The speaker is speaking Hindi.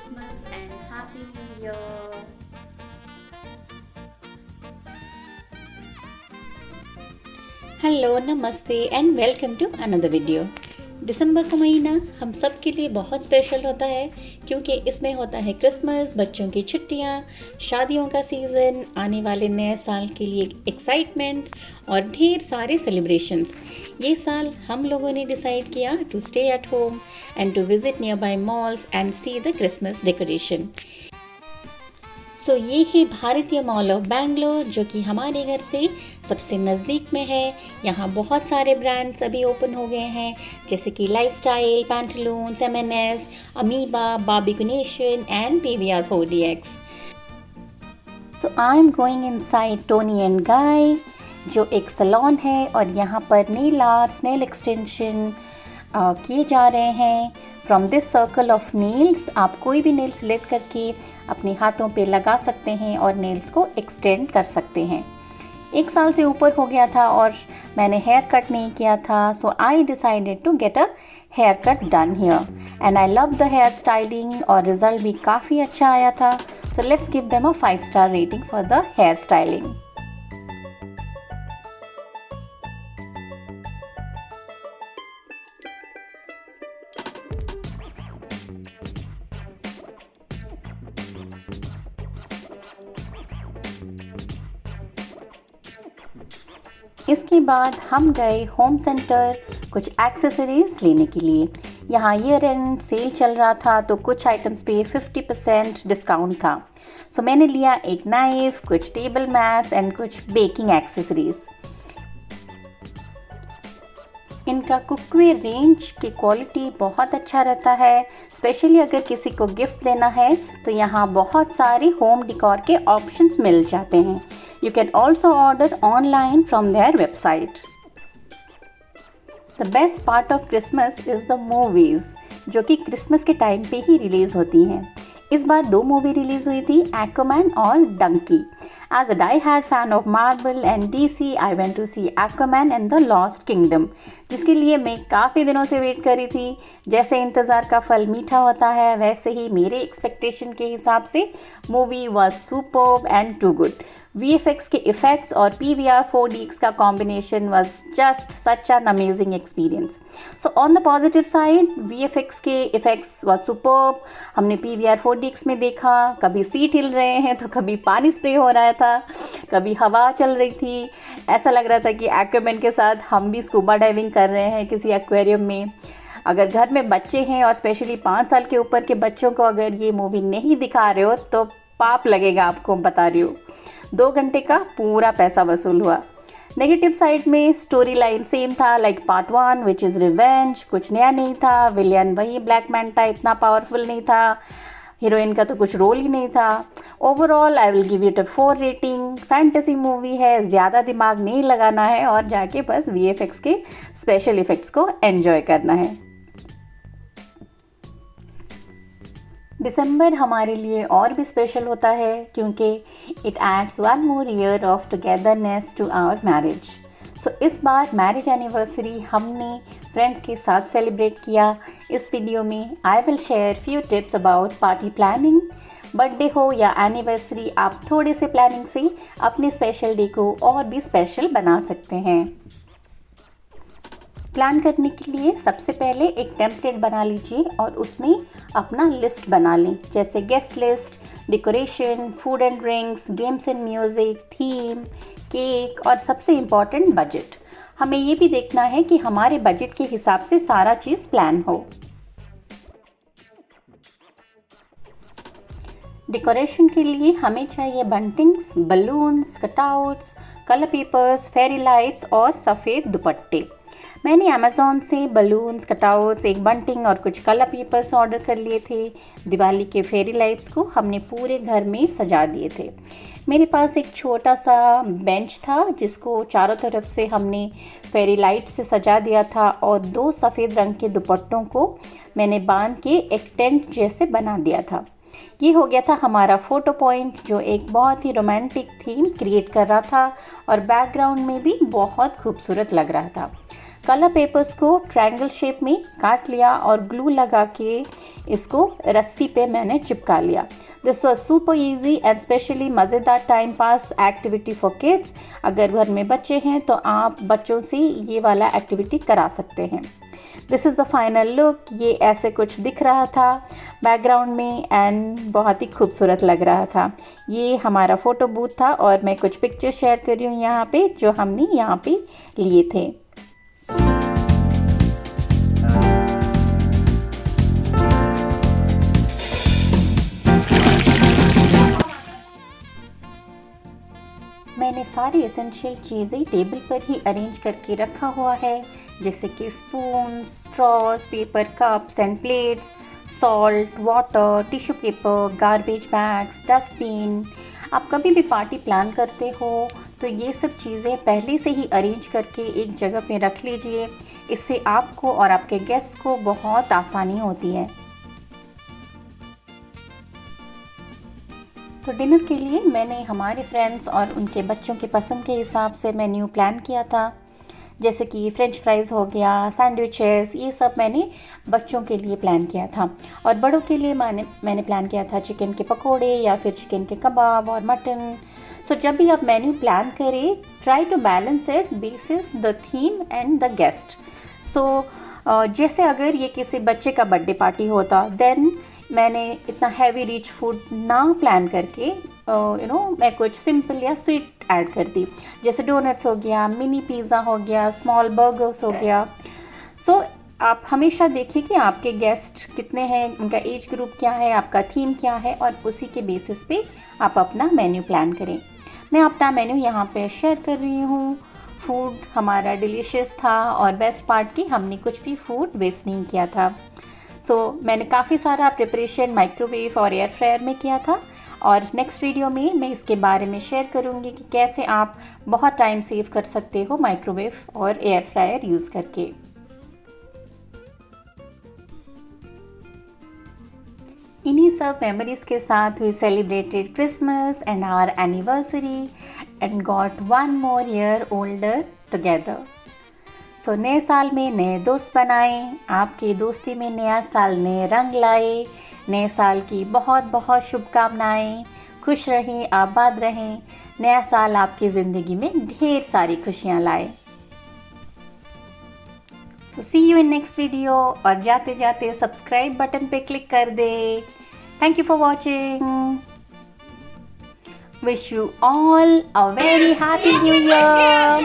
Christmas and Happy New Year. Hello नमस्ते and welcome to another video. दिसंबर का महीना हम सब के लिए बहुत स्पेशल होता है क्योंकि इसमें होता है क्रिसमस, बच्चों की छुट्टियां, शादियों का सीज़न, आने वाले नए साल के लिए एक्साइटमेंट और ढेर सारे सेलिब्रेशंस। ये साल हम लोगों ने डिसाइड किया to stay at home and to visit nearby malls and see the Christmas decoration. So ये है भारतीय मॉल ऑफ बैंगलोर जो कि हमारे घर से सबसे नज़दीक में है। यहाँ बहुत सारे ब्रांड्स अभी ओपन हो गए हैं जैसे कि lifestyle, Pantaloons, M&S, Amoeba, barbecue nation and PVR 4DX। So I am going inside Toni and Guy जो एक सैलून है और यहाँ पर नेल आर्ट्स, नेल एक्सटेंशन किए जा रहे हैं। From this circle of nails आप कोई भी नेल सिलेक्ट करके अपने हाथों पे लगा सकते हैं और नेल्स को एक्सटेंड कर सकते हैं। 1 साल से ऊपर हो गया था और मैंने हेयर कट नहीं किया था, so I decided to get a hair cut done here and I love the hair styling और रिज़ल्ट भी काफ़ी अच्छा आया था। So let's give them a 5 star rating for the hair styling. इसके बाद हम गए होम सेंटर कुछ एक्सेसरीज़ लेने के लिए। यहाँ ईयर एंड सेल चल रहा था तो कुछ आइटम्स पे 50% डिस्काउंट था। सो मैंने लिया एक नाइफ़, कुछ टेबल मैट्स एंड कुछ बेकिंग एक्सेसरीज़। इनका कुकवेयर रेंज की क्वालिटी बहुत अच्छा रहता है, स्पेशली अगर किसी को गिफ्ट देना है तो यहाँ बहुत सारे होम डेकोर के ऑप्शंस मिल जाते हैं। You can also order online from their website. The best part of Christmas is the movies, जो कि क्रिसमस के टाइम पे ही रिलीज़ होती हैं। इस बार 2 मूवी रिलीज़ हुई थी, एक्वामैन और Dunki. As a die-hard fan of Marvel and DC, I went to see Aquaman and the Lost Kingdom, जिसके लिए मैं काफ़ी दिनों से वेट कर रही थी। जैसे इंतज़ार का फल मीठा होता है वैसे ही मेरे एक्सपेक्टेशन के हिसाब से movie was superb and too good. VFX के इफ़ेक्ट्स और PVR 4DX का combination was just such an amazing experience. So on the positive side VFX के इफ़ेक्ट्स वाज सुपर्ब। हमने PVR 4DX में देखा, कभी सीट हिल रहे हैं तो कभी पानी स्प्रे हो रहा था, कभी हवा चल रही थी। ऐसा लग रहा था कि एक्वामैन के साथ हम भी स्कूबा डाइविंग कर रहे हैं किसी एक्वेरियम में। अगर घर में बच्चे हैं और स्पेशली 5 साल के ऊपर के बच्चों को अगर ये मूवी नहीं दिखा रहे हो तो पाप लगेगा, आपको बता रही हूँ। 2 घंटे का पूरा पैसा वसूल हुआ। नेगेटिव साइड में स्टोरी लाइन सेम था like part 1 which is revenge. कुछ नया नहीं था, विलियन वही ब्लैक मैंटा इतना पावरफुल नहीं था, हीरोइन का तो कुछ रोल ही नहीं था। Overall I will give it a 4 rating. Fantasy movie है, ज़्यादा दिमाग नहीं लगाना है और जाके बस VFX के स्पेशल इफ़ेक्ट्स को एन्जॉय करना है। दिसंबर हमारे लिए और भी स्पेशल होता है क्योंकि it adds 1 more year of togetherness to our marriage. So इस बार मैरिज एनिवर्सरी हमने फ्रेंड्स के साथ सेलिब्रेट किया। इस वीडियो में I will share few tips about party planning. Birthday हो या एनिवर्सरी, आप थोड़े से प्लानिंग से अपने स्पेशल डे को और भी स्पेशल बना सकते हैं। प्लान करने के लिए सबसे पहले एक टेम्पलेट बना लीजिए और उसमें अपना लिस्ट बना लें, जैसे guest list, decoration, food and drinks, games and music, theme, cake और सबसे इम्पॉर्टेंट बजट। हमें ये भी देखना है कि हमारे बजट के हिसाब से सारा चीज़ प्लान हो। डेकोरेशन के लिए हमें चाहिए buntings, balloons, cutouts, colour papers, fairy lights और सफ़ेद दुपट्टे। मैंने अमेज़ॉन से बलून्स, कटआउट्स, एक बंटिंग और कुछ कलर पेपर्स ऑर्डर कर लिए थे। दिवाली के फेरी लाइट्स को हमने पूरे घर में सजा दिए थे। मेरे पास एक छोटा सा बेंच था जिसको चारों तरफ से हमने फेरी लाइट से सजा दिया था और 2 सफ़ेद रंग के दुपट्टों को मैंने बांध के एक टेंट जैसे बना दिया था। ये हो गया था हमारा फ़ोटो पॉइंट जो एक बहुत ही रोमांटिक थीम क्रिएट कर रहा था और बैकग्राउंड में भी बहुत खूबसूरत लग रहा था। कलर पेपर्स को ट्रायंगल शेप में काट लिया और ग्लू लगा के इसको रस्सी पे मैंने चिपका लिया। This was super easy and specially मज़ेदार time pass activity for kids. अगर घर में बच्चे हैं तो आप बच्चों से ये वाला एक्टिविटी करा सकते हैं। This is the final look. ये ऐसे कुछ दिख रहा था बैकग्राउंड में एंड बहुत ही खूबसूरत लग रहा था। ये हमारा फ़ोटो बूथ था और मैं कुछ पिक्चर शेयर कर रही हूँ यहाँ पे जो हमने यहाँ पे लिए थे। मैंने सारी एसेंशियल चीज़ें टेबल पर ही अरेंज करके रखा हुआ है, जैसे कि spoon, straws, paper cups and plates, salt, water, tissue paper, garbage bags, dustbin. आप कभी भी पार्टी प्लान करते हो तो ये सब चीज़ें पहले से ही अरेंज करके एक जगह पे रख लीजिए। इससे आपको और आपके गेस्ट को बहुत आसानी होती है। तो डिनर के लिए मैंने हमारे फ्रेंड्स और उनके बच्चों के पसंद के हिसाब से मेन्यू प्लान किया था, जैसे कि फ्रेंच फ्राइज़ हो गया, सैंडविचेस, ये सब मैंने बच्चों के लिए प्लान किया था। और बड़ों के लिए मैंने प्लान किया था चिकन के पकोड़े या फिर चिकन के कबाब और मटन। सो जब भी आप मेन्यू प्लान करें, try to balance it basis the theme and the guest. So जैसे अगर ये किसी बच्चे का बर्थडे पार्टी होता देन मैंने इतना हैवी रिच फूड ना प्लान करके मैं कुछ सिंपल या स्वीट ऐड कर दी, जैसे डोनट्स हो गया, मिनी पिज़्ज़ा हो गया, स्मॉल बर्गर्स हो गया। सो आप हमेशा देखिए कि आपके गेस्ट कितने हैं, उनका एज ग्रुप क्या है, आपका थीम क्या है और उसी के बेसिस पे आप अपना मेन्यू प्लान करें। मैं अपना मेन्यू यहाँ पे शेयर कर रही हूँ। फूड हमारा डिलीशियस था और बेस्ट पार्ट कि हमने कुछ भी फूड वेस्ट नहीं किया था। मैंने काफ़ी सारा प्रिपरेशन माइक्रोवेव और एयर फ्रायर में किया था और नेक्स्ट वीडियो में मैं इसके बारे में शेयर करूँगी कि कैसे आप बहुत टाइम सेव कर सकते हो माइक्रोवेव और एयर फ्रायर यूज़ करके। इन्हीं सब मेमोरीज के साथ we celebrated Christmas and our anniversary and got 1 more year older टुगेदर। सो नए साल में नए दोस्त बनाएं, आपकी दोस्ती में नया साल नए रंग लाए। नए साल की बहुत बहुत शुभकामनाएं। खुश रहें, आबाद रहें। नया साल आपकी ज़िंदगी में ढेर सारी खुशियां लाए। So see you in next video. और जाते जाते सब्सक्राइब बटन पे क्लिक कर दे। Thank you for watching. Wish you all a very happy new year.